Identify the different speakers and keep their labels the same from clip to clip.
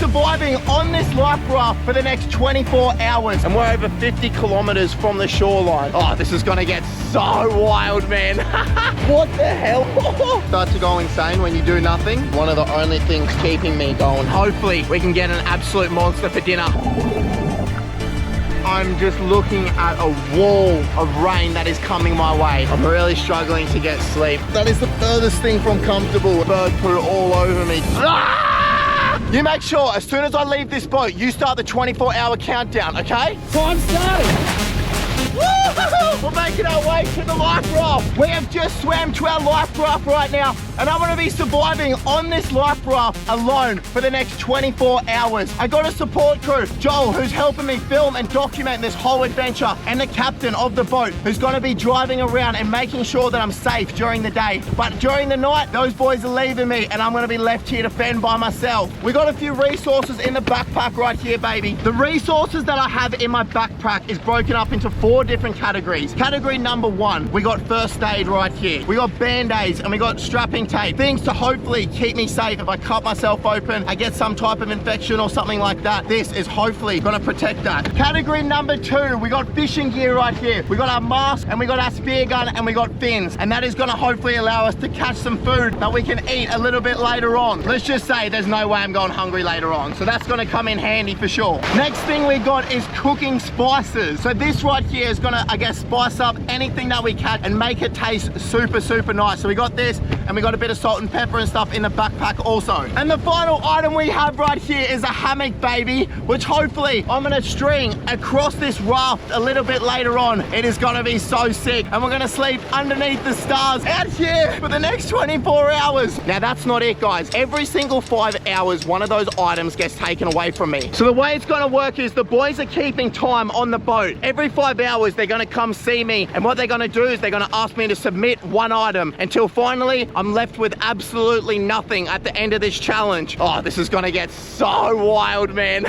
Speaker 1: surviving on this life raft for the next 24 hours. And we're over 50 kilometers from the shoreline. Oh, this is gonna get so wild, man. What the hell? Start to go insane when you do nothing. One of the only things keeping me going. Hopefully we can get an absolute monster for dinner. I'm just looking at a wall of rain that is coming my way. I'm really struggling to get sleep. That is the furthest thing from comfortable. Bird poo all over me. Ah! You make sure as soon as I leave this boat, you start the 24-hour countdown, okay?
Speaker 2: Time started.
Speaker 1: We're making our way to the life raft. We have just swam to our life raft right now, and I'm gonna be surviving on this life raft alone for the next 24 hours. I got a support crew, Joel, who's helping me film and document this whole adventure, and the captain of the boat, who's gonna be driving around and making sure that I'm safe during the day. But during the night, those boys are leaving me, and I'm gonna be left here to fend by myself. We got a few resources in the backpack right here, baby. The resources that I have in my backpack is broken up into 4 different categories. Category number 1, we got first aid right here. We got band-aids and we got strapping tape. Things to hopefully keep me safe if I cut myself open, I get some type of infection or something like that. This is hopefully gonna protect that. Category number 2, we got fishing gear right here. We got our mask and we got our spear gun and we got fins. And that is gonna hopefully allow us to catch some food that we can eat a little bit later on. Let's just say there's no way I'm going hungry later on. So that's gonna come in handy for sure. Next thing we got is cooking spices. So this right here is gonna, I guess, spice up anything that we catch and make it taste super, super nice. So we got this and we got a bit of salt and pepper and stuff in the backpack also. And the final item we have right here is a hammock, baby, which hopefully I'm gonna string across this raft a little bit later on. It is gonna be so sick. And we're gonna sleep underneath the stars out here for the next 24 hours. Now that's not it, guys. Every single 5 hours, one of those items gets taken away from me. So the way it's gonna work is the boys are keeping time on the boat. Every 5 hours, they're gonna come see me, and what they're gonna do is they're gonna ask me to submit one item until finally I'm left with absolutely nothing at the end of this challenge. Oh, this is gonna get so wild, man.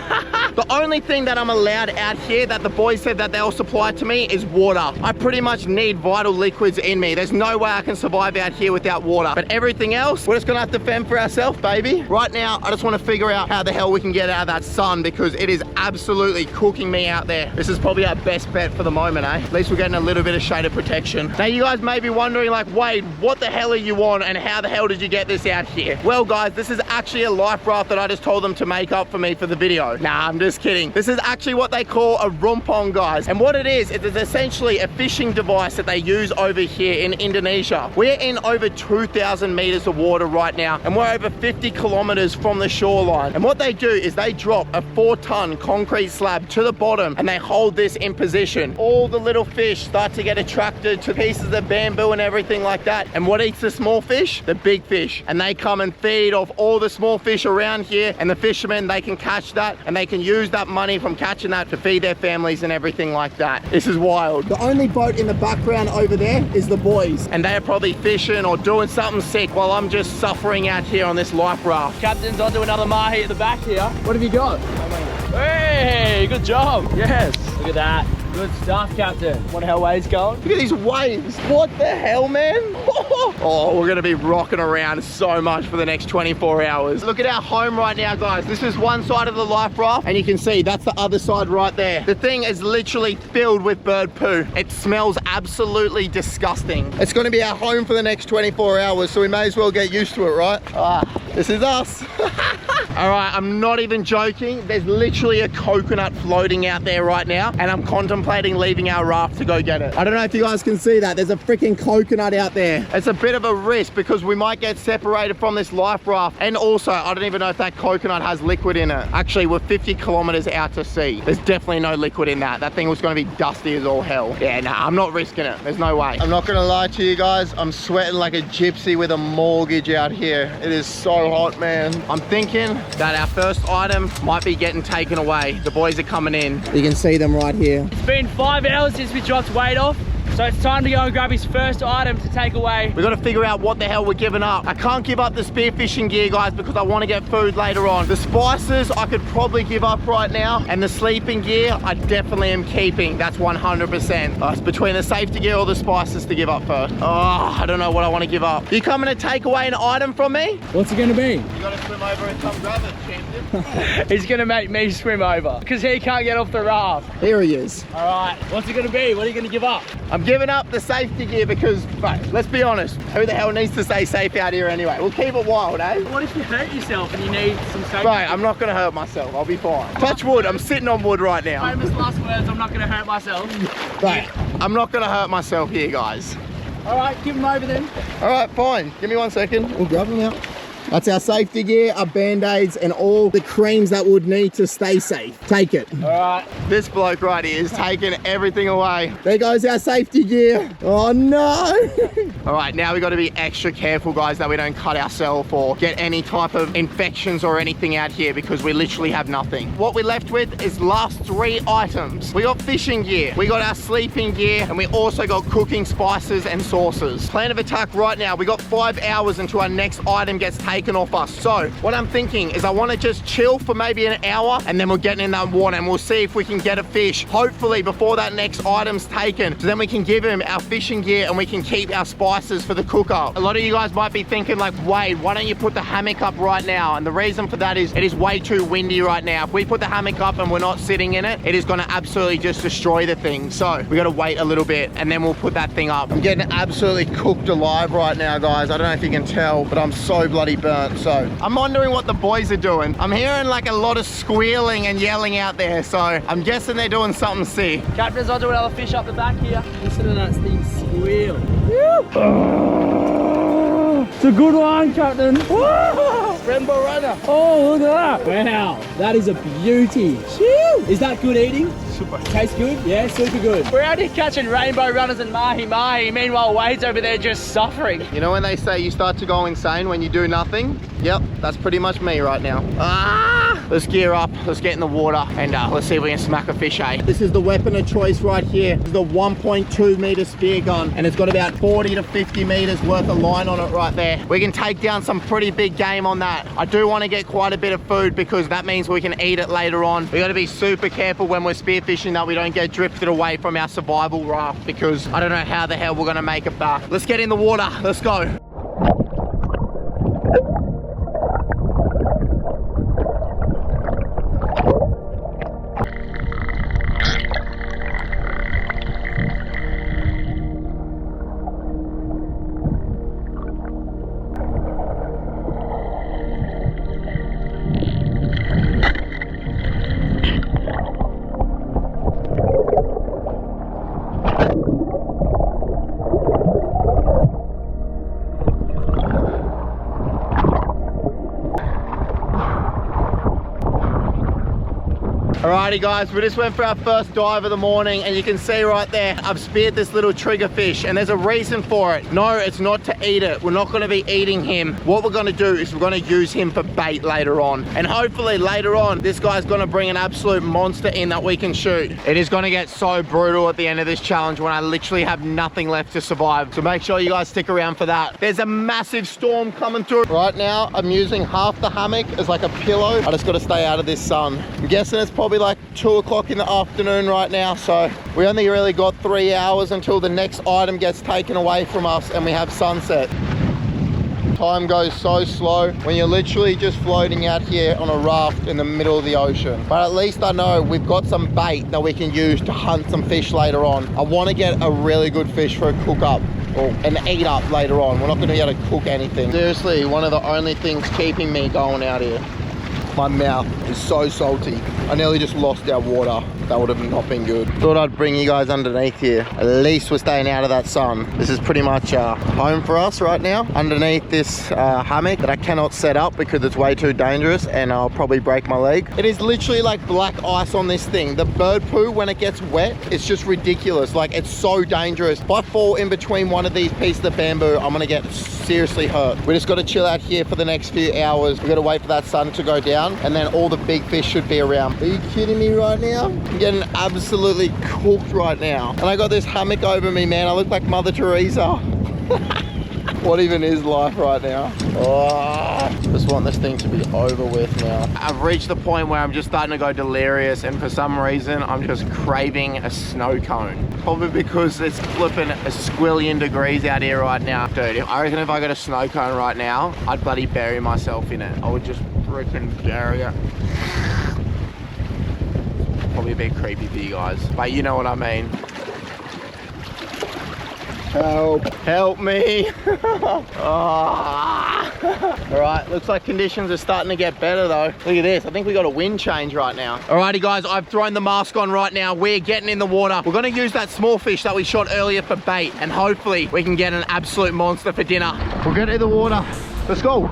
Speaker 1: The only thing that I'm allowed out here that the boys said that they'll supply to me is water. I pretty much need vital liquids in me. There's no way I can survive out here without water. But everything else, we're just gonna have to fend for ourselves, baby. Right now, I just wanna figure out how the hell we can get out of that sun, because it is absolutely cooking me out there. This is probably our best bet for the moment, eh? At least we're getting a little bit of shaded protection. Now you guys may be wondering, like, Wade, what the hell are you on and how the hell did you get this out here? Well guys, this is actually a life raft that I just told them to make up for me for the video. Nah, I'm just kidding. This is actually what they call a rumpong, guys. And what it is essentially a fishing device that they use over here in Indonesia. We're in over 2,000 meters of water right now, and we're over 50 kilometers from the shoreline. And what they do is they drop a 4-ton concrete slab to the bottom and they hold this in position. All the little fish start to get attracted to pieces of bamboo and everything like that. And what eats the small fish? The big fish. And they come and feed off all the small fish around here, and the fishermen, they can catch that and they can use that money from catching that to feed their families and everything like that. This is wild. The only boat in the background over there is the boys, and they are probably fishing or doing something sick while I'm just suffering out here on this life raft.
Speaker 2: Captain's onto another mahi at the back here. What have you got? Hey, good job. Yes. Look at that. Good stuff, Captain. What how waves going?
Speaker 1: Look at these waves. What the hell, man? Oh, we're gonna be rocking around so much for the next 24 hours. Look at our home right now, guys. This is one side of the life raft, and you can see that's the other side right there. The thing is literally filled with bird poo. It smells absolutely disgusting. It's gonna be our home for the next 24 hours, so we may as well get used to it, right? This is us. All right, I'm not even joking. There's literally a coconut floating out there right now, and I'm contemplating leaving our raft to go get it. I don't know if you guys can see that. There's a freaking coconut out there. It's a bit of a risk because we might get separated from this life raft, and also, I don't even know if that coconut has liquid in it. Actually, we're 50 kilometers out to sea. There's definitely no liquid in that. That thing was gonna be dusty as all hell. Yeah, nah, I'm not risking it. There's no way. I'm not gonna lie to you guys. I'm sweating like a gypsy with a mortgage out here. It is so hot, man. I'm thinking that our first item might be getting taken away. The boys are coming in. You can see them right here.
Speaker 2: It's been 5 hours since we dropped Wade off. So it's time to go and grab his first item to take away.
Speaker 1: We got to figure out what the hell we're giving up. I can't give up the spearfishing gear, guys, because I want to get food later on. The spices I could probably give up right now, and the sleeping gear I definitely am keeping. That's 100%. It's between the safety gear or the spices to give up first. Oh, I don't know what I want to give up. You coming to take away an item from me?
Speaker 2: What's it gonna be?
Speaker 1: You got to swim over and come grab it, champion.
Speaker 2: He's gonna make me swim over because he can't get off the raft.
Speaker 1: Here he is.
Speaker 2: All right, what's it gonna be? What are you gonna give up?
Speaker 1: I'm giving up the safety gear because, mate, let's be honest, who the hell needs to stay safe out here anyway? We'll keep it wild, eh?
Speaker 2: What if you hurt yourself and you need some safety?
Speaker 1: Right, I'm not gonna hurt myself. I'll be fine. Touch wood. I'm sitting on wood right now.
Speaker 2: Famous last words, I'm not gonna hurt myself.
Speaker 1: Right, I'm not gonna hurt myself here, guys.
Speaker 2: All right, give him over then.
Speaker 1: All right, fine. Give me 1 second. We'll grab them out. That's our safety gear, our band-aids, and all the creams that would need to stay safe. Take it.
Speaker 2: All right.
Speaker 1: This bloke right here is taking everything away. There goes our safety gear. Oh no. All right, now we got to be extra careful, guys, that we don't cut ourselves or get any type of infections or anything out here because we literally have nothing. What we're left with is last 3 items. We got fishing gear, we got our sleeping gear, and we also got cooking spices and sauces. Plan of attack right now. We got 5 hours until our next item gets taken off us. So what I'm thinking is I want to just chill for maybe an hour and then we'll get in that water and we'll see if we can get a fish, hopefully before that next item's taken. So then we can give him our fishing gear and we can keep our spices for the cook-up. A lot of you guys might be thinking like, Wade, why don't you put the hammock up right now? And the reason for that is it is way too windy right now. If we put the hammock up and we're not sitting in it, it is going to absolutely just destroy the thing. So we got to wait a little bit and then we'll put that thing up. I'm getting absolutely cooked alive right now, guys. I don't know if you can tell, but I'm so bloody burnt. So I'm wondering what the boys are doing. I'm hearing like a lot of squealing and yelling out there, so I'm guessing they're doing something sick.
Speaker 2: Captain's on to another fish up the back here. Listen to that thing squeal. It's a good one, Captain.
Speaker 1: Rainbow runner.
Speaker 2: Oh, look at that. Wow, that is a beauty. Is that good eating?
Speaker 1: Super.
Speaker 2: Tastes good? Yeah, super good. We're out here catching rainbow runners and mahi-mahi. Meanwhile, Wade's over there just suffering.
Speaker 1: You know when they say you start to go insane when you do nothing? Yep, that's pretty much me right now. Let's gear up, let's get in the water, and let's see if we can smack a fish, eh? This is the weapon of choice right here. This is the 1.2 meter spear gun, and it's got about 40 to 50 meters worth of line on it right there. We can take down some pretty big game on that. I do want to get quite a bit of food because that means we can eat it later on. We got to be super careful when we're spearfishing that we don't get drifted away from our survival raft because I don't know how the hell we're going to make it back. Let's get in the water, let's go. Alrighty guys, we just went for our first dive of the morning and you can see right there, I've speared this little trigger fish and there's a reason for it. No, it's not to eat it. We're not gonna be eating him. What we're gonna do is we're gonna use him for bait later on. And hopefully later on, this guy's gonna bring an absolute monster in that we can shoot. It is gonna get so brutal at the end of this challenge when I literally have nothing left to survive. So make sure you guys stick around for that. There's a massive storm coming through. Right now, I'm using half the hammock as like a pillow. I just gotta stay out of this sun. I'm guessing it's probably like 2 o'clock in the afternoon right now, so we only really got 3 hours until the next item gets taken away from us and we have sunset. Time goes so slow when you're literally just floating out here on a raft in the middle of the ocean. But at least I know we've got some bait that we can use to hunt some fish later on. I want to get a really good fish for a cook up or an eat up later on. We're not going to be able to cook anything. Seriously, one of the only things keeping me going out here. My mouth is so salty. I nearly just lost our water. That would have not been good. Thought I'd bring you guys underneath here. At least we're staying out of that sun. This is pretty much home for us right now. Underneath this hammock that I cannot set up because it's way too dangerous and I'll probably break my leg. It is literally like black ice on this thing. The bird poo, when it gets wet, it's just ridiculous. Like, it's so dangerous. If I fall in between one of these pieces of bamboo, I'm gonna get seriously hurt. We just gotta chill out here for the next few hours. We gotta wait for that sun to go down and then all the big fish should be around. Are you kidding me right now? I'm getting absolutely cooked right now. And I got this hammock over me, man. I look like Mother Teresa. What even is life right now? Oh, just want this thing to be over with now. I've reached the point where I'm just starting to go delirious, and for some reason, I'm just craving a snow cone. Probably because it's flipping a squillion degrees out here right now. Dude, I reckon if I got a snow cone right now, I'd bloody bury myself in it. I would just freaking bury it. Probably a bit creepy for you guys, but you know what I mean. Help, help me. Oh. All right, looks like conditions are starting to get better though. Look at this, I think we got a wind change right now. Alrighty guys, I've thrown the mask on right now. We're getting in the water. We're gonna use that small fish that we shot earlier for bait, and hopefully we can get an absolute monster for dinner. We'll get in the water, let's go.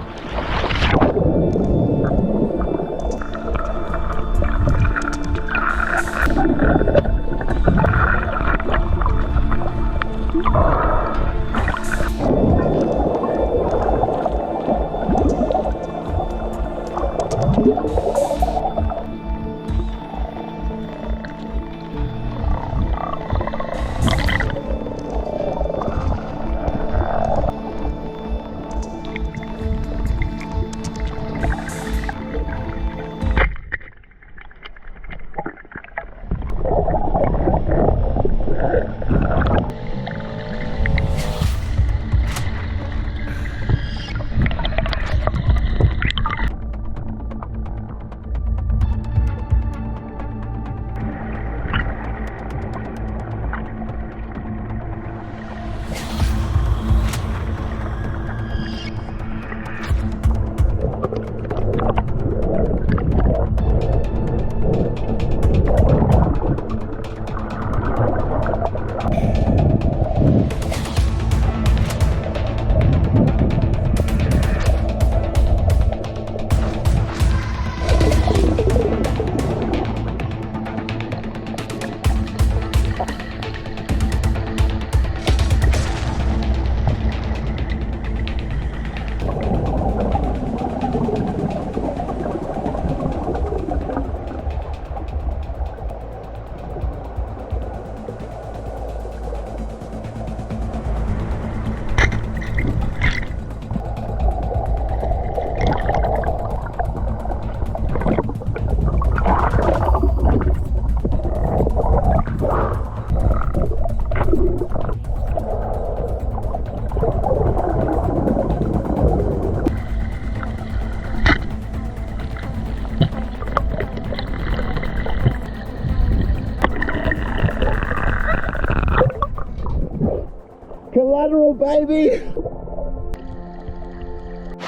Speaker 1: Collateral, baby.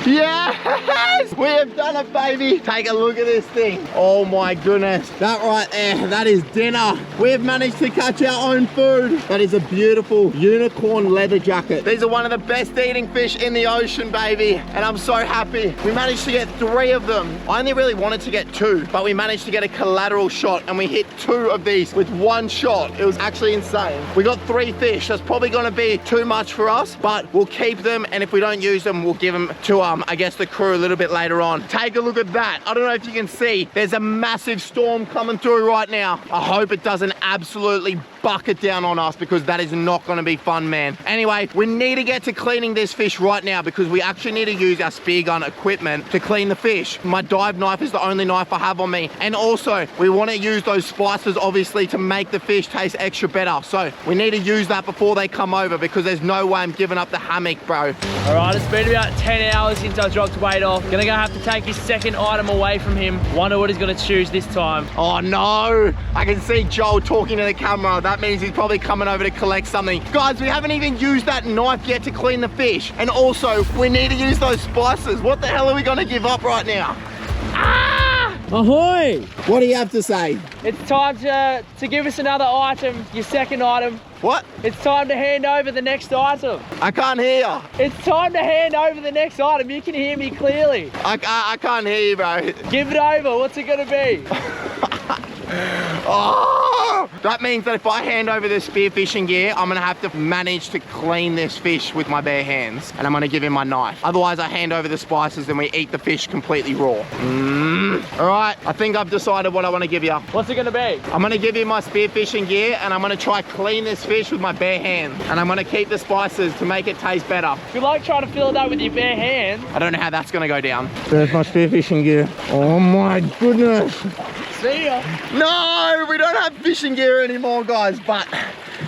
Speaker 1: Yes, we have done it, baby. Take a look at this thing. Oh my goodness, that right there, that is dinner. We've managed to catch our own food. That is a beautiful unicorn leather jacket. These are one of the best eating fish in the ocean, baby, and I'm so happy. We managed to get 3 of them. I only really wanted to get 2, but we managed to get a collateral shot, and we hit 2 of these with 1 shot. It was actually insane. We got 3 fish. That's probably gonna be too much for us, but we'll keep them, and if we don't use them, we'll give them to I guess the crew a little bit later on. Take a look at that. I don't know if you can see, there's a massive storm coming through right now. I hope it doesn't absolutely bucket down on us, because that is not going to be fun, man. Anyway, we need to get to cleaning this fish right now, because we actually need to use our spear gun equipment to clean the fish. My dive knife is the only knife I have on me, and also we want to use those spices obviously to make the fish taste extra better. So we need to use that before they come over, because there's no way I'm giving up the hammock, bro.
Speaker 2: All right, it's been about 10 hours since I dropped weight off. Gonna have to take his second item away from him. Wonder what he's gonna choose this time.
Speaker 1: Oh no, I can see Joel talking to the camera. That means he's probably coming over to collect something. Guys, we haven't even used that knife yet to clean the fish. And also, we need to use those spices. What the hell are we gonna give up right now? Ah!
Speaker 2: Ahoy!
Speaker 1: What do you have to say?
Speaker 2: It's time to give us another item, your second item.
Speaker 1: What?
Speaker 2: It's time to hand over the next item.
Speaker 1: I can't hear you.
Speaker 2: It's time to hand over the next item. You can hear me clearly.
Speaker 1: I can't hear you, bro.
Speaker 2: Give it over. What's it gonna be?
Speaker 1: Oh, that means that if I hand over the spearfishing gear, I'm gonna have to manage to clean this fish with my bare hands, and I'm gonna give him my knife. Otherwise, I hand over the spices and we eat the fish completely raw. All right, I think I've decided what I want to give you.
Speaker 2: What's it gonna be?
Speaker 1: I'm gonna give you my spearfishing gear, and I'm gonna try clean this fish with my bare hands, and I'm gonna keep the spices to make it taste better.
Speaker 2: If you like trying to fill it up with your bare hands.
Speaker 1: I don't know how that's gonna go down. There's my spearfishing gear. Oh my goodness.
Speaker 2: See ya.
Speaker 1: No, we don't have fishing gear anymore, guys, but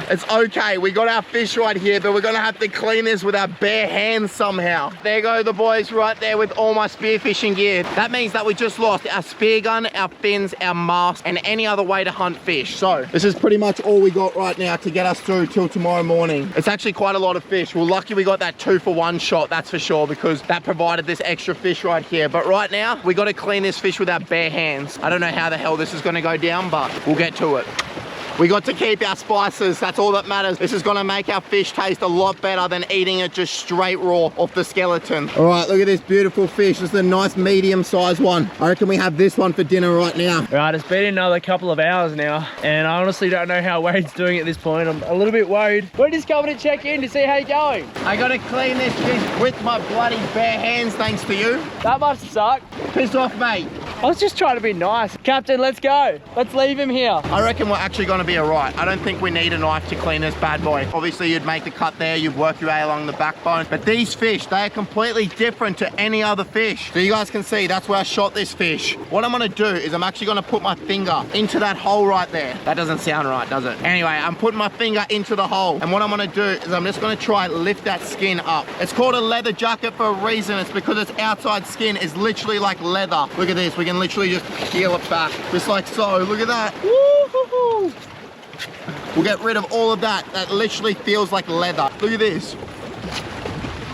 Speaker 1: it's okay. We got our fish right here, but we're gonna have to clean this with our bare hands somehow. There go the boys right there with all my spearfishing gear. That means that we just lost our spear gun, our fins, our mask, and any other way to hunt fish. So this is pretty much all we got right now to get us through till tomorrow morning. It's actually quite a lot of fish. We're lucky we got that 2-for-1 shot, that's for sure, because that provided this extra fish right here. But right now, we got to clean this fish with our bare hands. I don't know how the hell this is going to go down, but we'll get to it. We got to keep our spices, that's all that matters. This is gonna make our fish taste a lot better than eating it just straight raw off the skeleton. All right, look at this beautiful fish. This is a nice medium-sized one. I reckon we have this one for dinner right now.
Speaker 2: Right, it's been another couple of hours now, and I honestly don't know how Wade's doing at this point. I'm a little bit worried. We're just coming to check in to see how you're going.
Speaker 1: I gotta clean this fish with my bloody bare hands, thanks to you.
Speaker 2: That must suck.
Speaker 1: Piss off, mate.
Speaker 2: I was just trying to be nice. Captain, let's go. Let's leave him here.
Speaker 1: I reckon we're actually gonna be all right. I don't think we need a knife to clean this bad boy. Obviously, you'd make the cut there, you'd work your way along the backbone. But these fish, they are completely different to any other fish. So you guys can see, that's where I shot this fish. What I'm gonna do is I'm actually gonna put my finger into that hole right there. That doesn't sound right, does it? Anyway, I'm putting my finger into the hole. And what I'm gonna do is I'm just gonna try and lift that skin up. It's called a leather jacket for a reason. It's because its outside skin is literally like leather. Look at this, we can literally just peel it back. Just like so, look at that. Woo-hoo-hoo. We'll get rid of all of that. That literally feels like leather. Look at this.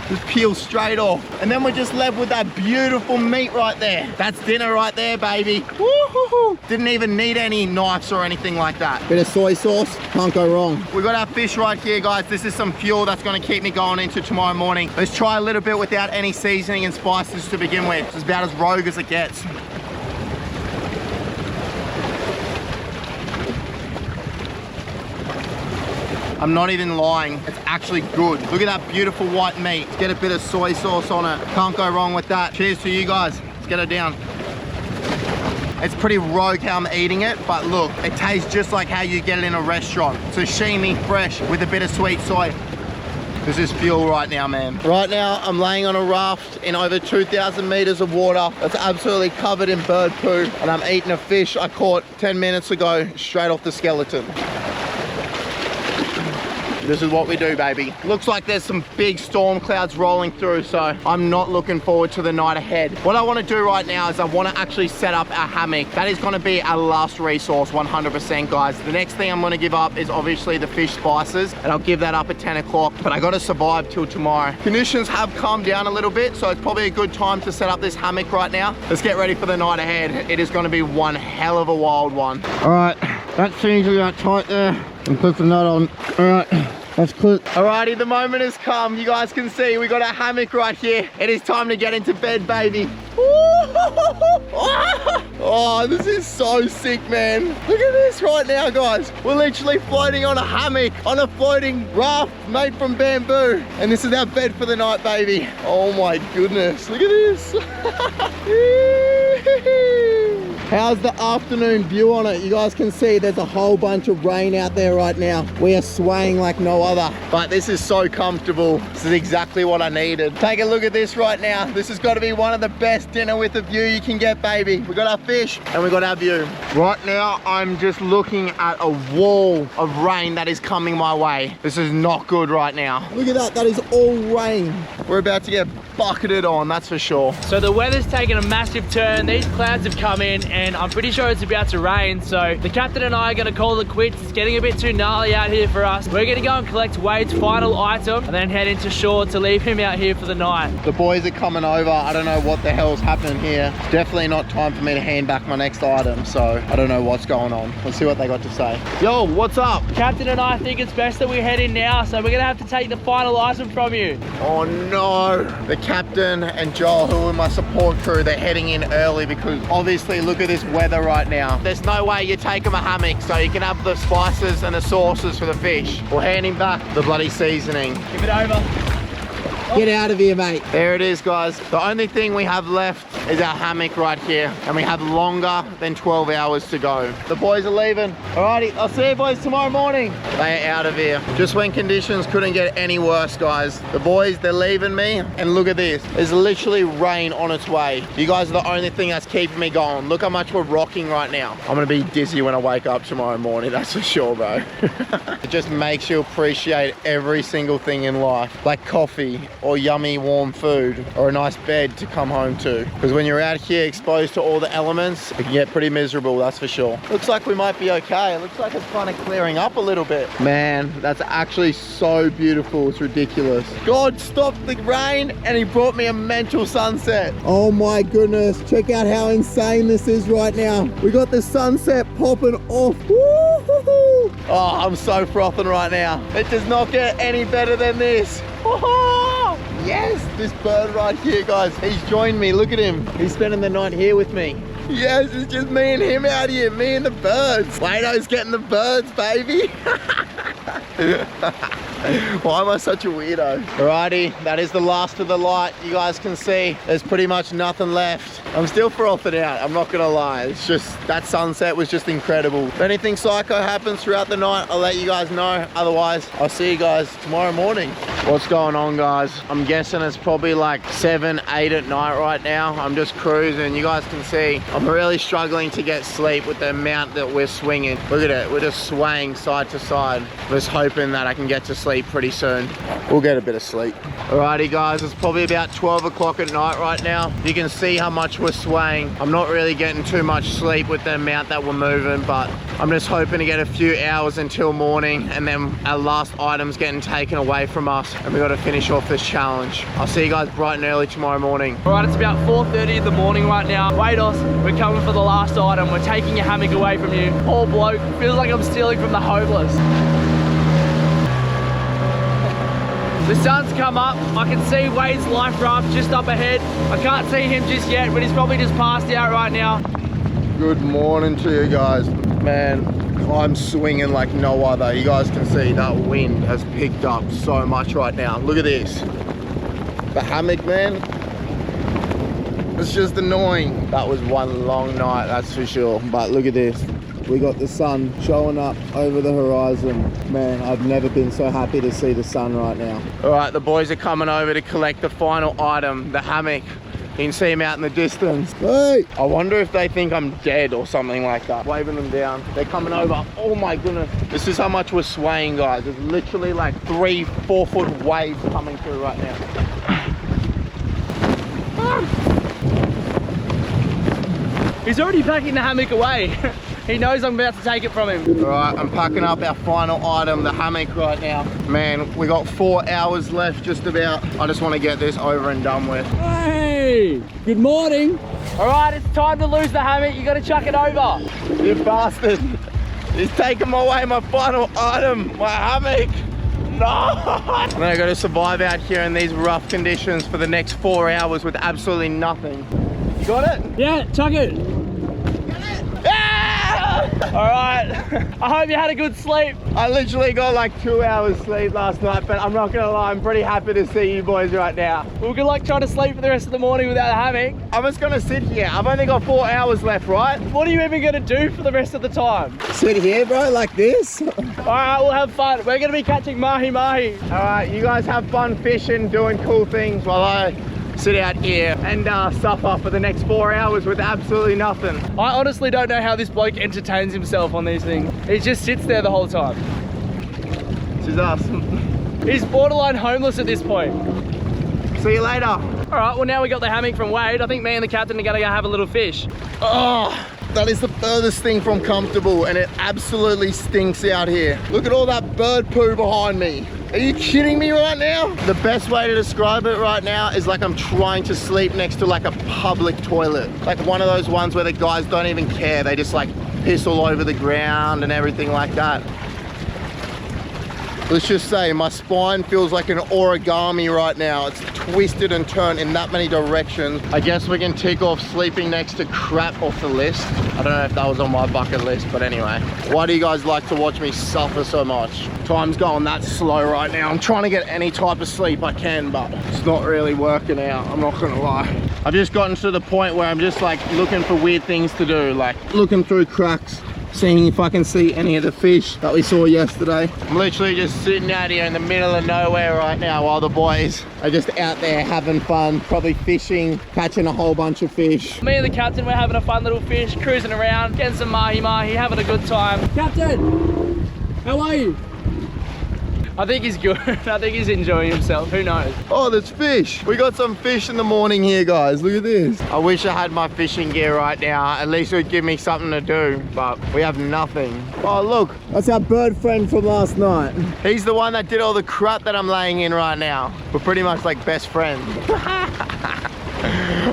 Speaker 1: Just peel straight off. And then we're just left with that beautiful meat right there. That's dinner right there, baby. Woo-hoo-hoo. Didn't even need any knives or anything like that. Bit of soy sauce, can't go wrong. We got our fish right here, guys. This is some fuel that's gonna keep me going into tomorrow morning. Let's try a little bit without any seasoning and spices to begin with. It's about as rogue as it gets. I'm not even lying, it's actually good. Look at that beautiful white meat. Get a bit of soy sauce on it. Can't go wrong with that. Cheers to you guys. Let's get it down. It's pretty rogue how I'm eating it, but look, it tastes just like how you get it in a restaurant. Sashimi fresh with a bit of sweet soy. This is fuel right now, man. Right now, I'm laying on a raft in over 2,000 meters of water. It's absolutely covered in bird poo, and I'm eating a fish I caught 10 minutes ago, straight off the skeleton. This is what we do, baby. Looks like there's some big storm clouds rolling through, so I'm not looking forward to the night ahead. What I want to do right now is I want to actually set up our hammock. That is going to be our last resource, 100%, guys. The next thing I'm going to give up is obviously the fish spices, and I'll give that up at 10 o'clock, but I got to survive till tomorrow. Conditions have calmed down a little bit, so it's probably a good time to set up this hammock right now. Let's get ready for the night ahead. It is going to be one hell of a wild one. All right, that seems about tight there. And put the nut on. All right. That's clip. Alrighty, the moment has come. You guys can see we got a hammock right here. It is time to get into bed, baby. Oh, this is so sick, man. Look at this right now, guys. We're literally floating on a hammock, on a floating raft made from bamboo. And this is our bed for the night, baby. Oh my goodness, look at this. How's the afternoon view on it? You guys can see there's a whole bunch of rain out there right now. We are swaying like no other, but this is so comfortable. This is exactly what I needed. Take a look at this right now. This has got to be one of the best dinner with a view you can get, baby. We got our fish and we got our view. Right now, I'm just looking at a wall of rain that is coming my way. This is not good right now. Look at that, that is all rain. We're about to get bucketed on, that's for sure.
Speaker 2: So the weather's taken a massive turn. These clouds have come in and I'm pretty sure it's about to rain. So the captain and I are gonna call it quits. It's getting a bit too gnarly out here for us. We're gonna go and collect Wade's final item and then head into shore to leave him out here for the night.
Speaker 1: The boys are coming over. I don't know what the hell's happening here. It's definitely not time for me to hand back my next item, so I don't know what's going on. Let's see what they got to say. Yo, what's up?
Speaker 2: Captain and I think it's best that we head in now, so we're gonna have to take the final item from you.
Speaker 1: Oh no. The captain and Joel, who are my support crew, they're heading in early because obviously look at this weather right now. There's no way you take him a hammock so you can have the spices and the sauces for the fish. We'll hand him back the bloody seasoning.
Speaker 2: Give it over.
Speaker 1: Get out of here, mate. There it is, guys. The only thing we have left is our hammock right here, and we have longer than 12 hours to go. The boys are leaving. Alrighty, I'll see you boys tomorrow morning. They are out of here. Just when conditions couldn't get any worse, guys. The boys, they're leaving me, and look at this. There's literally rain on its way. You guys are the only thing that's keeping me going. Look how much we're rocking right now. I'm gonna be dizzy when I wake up tomorrow morning, that's for sure, bro. It just makes you appreciate every single thing in life, like coffee, or yummy warm food, or a nice bed to come home to. Because when you're out here exposed to all the elements, it can get pretty miserable, that's for sure. Looks like we might be okay. It looks like it's kind of clearing up a little bit. Man, that's actually so beautiful, it's ridiculous. God stopped the rain and he brought me a mental sunset. Oh my goodness, check out how insane this is right now. We got the sunset popping off. Woo-hoo-hoo. Oh, I'm so frothing right now. It does not get any better than this. Yes, this bird right here, guys. He's joined me. Look at him. He's spending the night here with me. Yes, it's just me and him out here. Me and the birds. Plato's getting the birds, baby. Why am I such a weirdo? Alrighty, that is the last of the light. You guys can see there's pretty much nothing left. I'm still frothing out, I'm not gonna lie. It's just, that sunset was just incredible. If anything psycho happens throughout the night, I'll let you guys know. Otherwise, I'll see you guys tomorrow morning. What's going on, guys? I'm guessing it's probably like 7, 8 at night right now. I'm just cruising. You guys can see I'm really struggling to get sleep with the amount that we're swinging. Look at it, we're just swaying side to side. I'm just hoping that I can get to sleep pretty soon. We'll get a bit of sleep. Alrighty, guys, it's probably about 12 o'clock at night right now. You can see how much we're swaying. I'm not really getting too much sleep with the amount that we're moving, but I'm just hoping to get a few hours until morning, and then our last item's getting taken away from us, and we got to finish off this challenge. I'll see you guys bright and early tomorrow morning. Alright, it's about 4:30 in the morning right now. Wait, we're coming for the last item. We're taking your hammock away from you. Poor bloke, feels like I'm stealing from the homeless. The sun's come up. I can see Wade's life raft just up ahead. I can't see him just yet, but he's probably just passed out right now. Good morning to you guys. Man, I'm swinging like no other. You guys can see that wind has picked up so much right now. Look at this. The hammock, man. It's just annoying. That was one long night, that's for sure. But look at this. We got the sun showing up over the horizon. Man, I've never been so happy to see the sun right now. All right, the boys are coming over to collect the final item, the hammock. You can see him out in the distance. Hey! I wonder if they think I'm dead or something like that. Waving them down. They're coming over. Oh my goodness. This is how much we're swaying, guys. There's literally like 3-4 foot waves coming through right now.
Speaker 2: He's already packing the hammock away. He knows I'm about to take it from him.
Speaker 1: All right, I'm packing up our final item, the hammock right now. Man, we got 4 hours left just about. I just want to get this over and done with.
Speaker 2: Hey, good morning. All right, it's time to lose the hammock. You got to chuck it over.
Speaker 1: You bastard. He's taking away my final item, my hammock. No! And I got to survive out here in these rough conditions for the next 4 hours with absolutely nothing. You got it?
Speaker 2: Yeah, chuck it. All right, I hope you had a good sleep.
Speaker 1: I literally got like 2 hours sleep last night, but I'm not gonna lie, I'm pretty happy to see you boys right now.
Speaker 2: Well, good luck trying to sleep for the rest of the morning without a hammock.
Speaker 1: I'm just gonna sit here. I've only got 4 hours left, right?
Speaker 2: What are you even gonna do for the rest of the time?
Speaker 1: Sit here, bro, like this.
Speaker 2: All right, we'll have fun. We're gonna be catching mahi-mahi.
Speaker 1: All right, you guys have fun fishing, doing cool things while I sit out here and suffer for the next 4 hours with absolutely nothing.
Speaker 2: I honestly don't know how this bloke entertains himself on these things. He just sits there the whole time.
Speaker 1: This is us.
Speaker 2: He's borderline homeless at this point.
Speaker 1: See you later.
Speaker 2: All right, well now we got the hammock from Wade. I think me and the captain are gonna go have a little fish.
Speaker 1: Oh, that is the furthest thing from comfortable, and it absolutely stinks out here. Look at all that bird poo behind me. Are you kidding me right now? The best way to describe it right now is like I'm trying to sleep next to like a public toilet. Like one of those ones where the guys don't even care. They just like piss all over the ground and everything like that. let's just say my spine feels like an origami right now. It's twisted and turned in that many directions. I guess we can tick off sleeping next to crap off the list. I don't know if that was on my bucket list, but anyway. Why do you guys like to watch me suffer so much? Time's going that slow right now. I'm trying to get any type of sleep I can, but it's not really working out. I'm not gonna lie. I've just gotten to the point where I'm just like looking for weird things to do, like looking through cracks, seeing if I can see any of the fish that we saw yesterday. I'm literally just sitting out here in the middle of nowhere right now while the boys are just out there having fun, probably fishing, catching a whole bunch of fish.
Speaker 2: Me and the captain, we're having a fun little fish, cruising around, getting some mahi-mahi, having a good time. Captain, how are you? I think he's good. I think he's enjoying himself. Who knows?
Speaker 1: Oh, there's fish. We got some fish in the morning here, guys. Look at this. I wish I had my fishing gear right now. At least it would give me something to do, but we have nothing. Oh, look. That's our bird friend from last night. He's the one that did all the crap that I'm laying in right now. We're pretty much like best friends.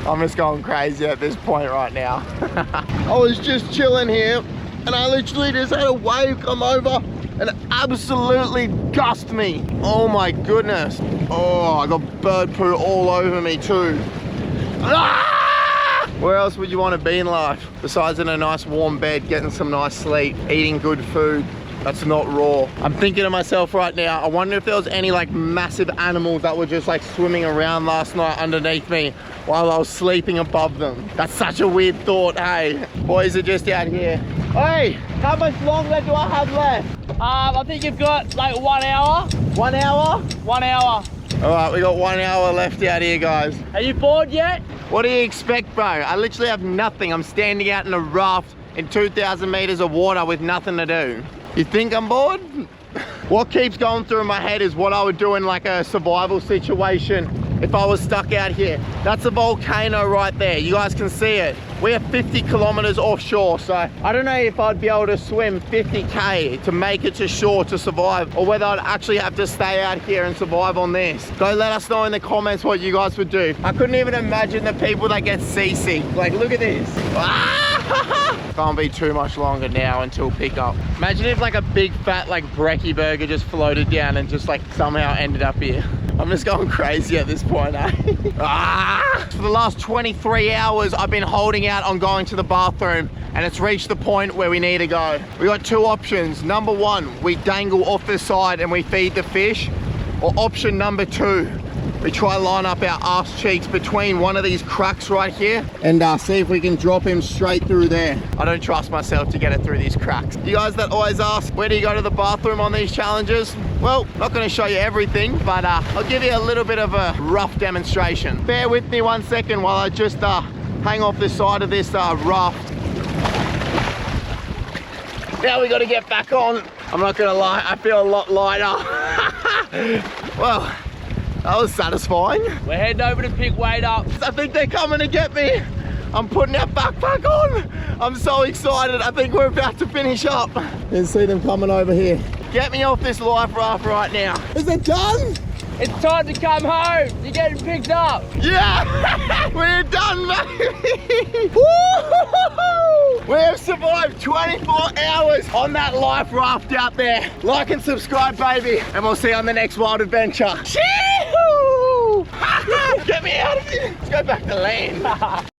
Speaker 1: I'm just going crazy at this point right now. I was just chilling here and I literally just had a wave come over and absolutely gust me. Oh my goodness. Oh, I got bird poo all over me too. Ah! Where else would you want to be in life besides in a nice warm bed, getting some nice sleep, eating good food that's not raw? I'm thinking to myself right now, I wonder if there was any like massive animals that were just like swimming around last night underneath me while I was sleeping above them. That's such a weird thought, hey. Boys are just out here. Hey, how much longer do I have left?
Speaker 2: I think you've got like 1 hour.
Speaker 1: 1 hour?
Speaker 2: 1 hour.
Speaker 1: All right, we got 1 hour left out here, guys.
Speaker 2: Are you bored yet?
Speaker 1: What do you expect, bro? I literally have nothing. I'm standing out in a raft in 2,000 meters of water with nothing to do. You think I'm bored? What keeps going through my head is what I would do in like a survival situation if I was stuck out here. That's a volcano right there. You guys can see it. We're 50 kilometers offshore, so I don't know if I'd be able to swim 50K to make it to shore to survive, or whether I'd actually have to stay out here and survive on this. Go let us know in the comments what you guys would do. I couldn't even imagine the people that get seasick. Like, look at this. Can't be too much longer now until pickup. Imagine if like a big fat like brekkie burger just floated down and just like somehow ended up here. I'm just going crazy at this point, eh? For the last 23 hours, I've been holding out on going to the bathroom, and it's reached the point where we need to go. We got two options. Number one, we dangle off the side and we feed the fish. Or option number two, we try line up our ass cheeks between one of these cracks right here and see if we can drop him straight through there. I don't trust myself to get it through these cracks. You guys that always ask, where do you go to the bathroom on these challenges? Well, not going to show you everything, but I'll give you a little bit of a rough demonstration. Bear with me 1 second while I just hang off the side of this raft. Now we got to get back on. I'm not going to lie, I feel a lot lighter. Well, that was satisfying.
Speaker 2: We're heading over to pick weight up.
Speaker 1: I think they're coming to get me. I'm putting our backpack on. I'm so excited. I think we're about to finish up. You can see them coming over here. Get me off this life raft right now. Is it done?
Speaker 2: It's time to come home. You're getting picked up.
Speaker 1: Yeah, we're done, baby. Woo! We have survived 24 hours on that life raft out there. Like and subscribe, baby. And we'll see you on the next wild adventure. Get me out of here. Let's go back to land.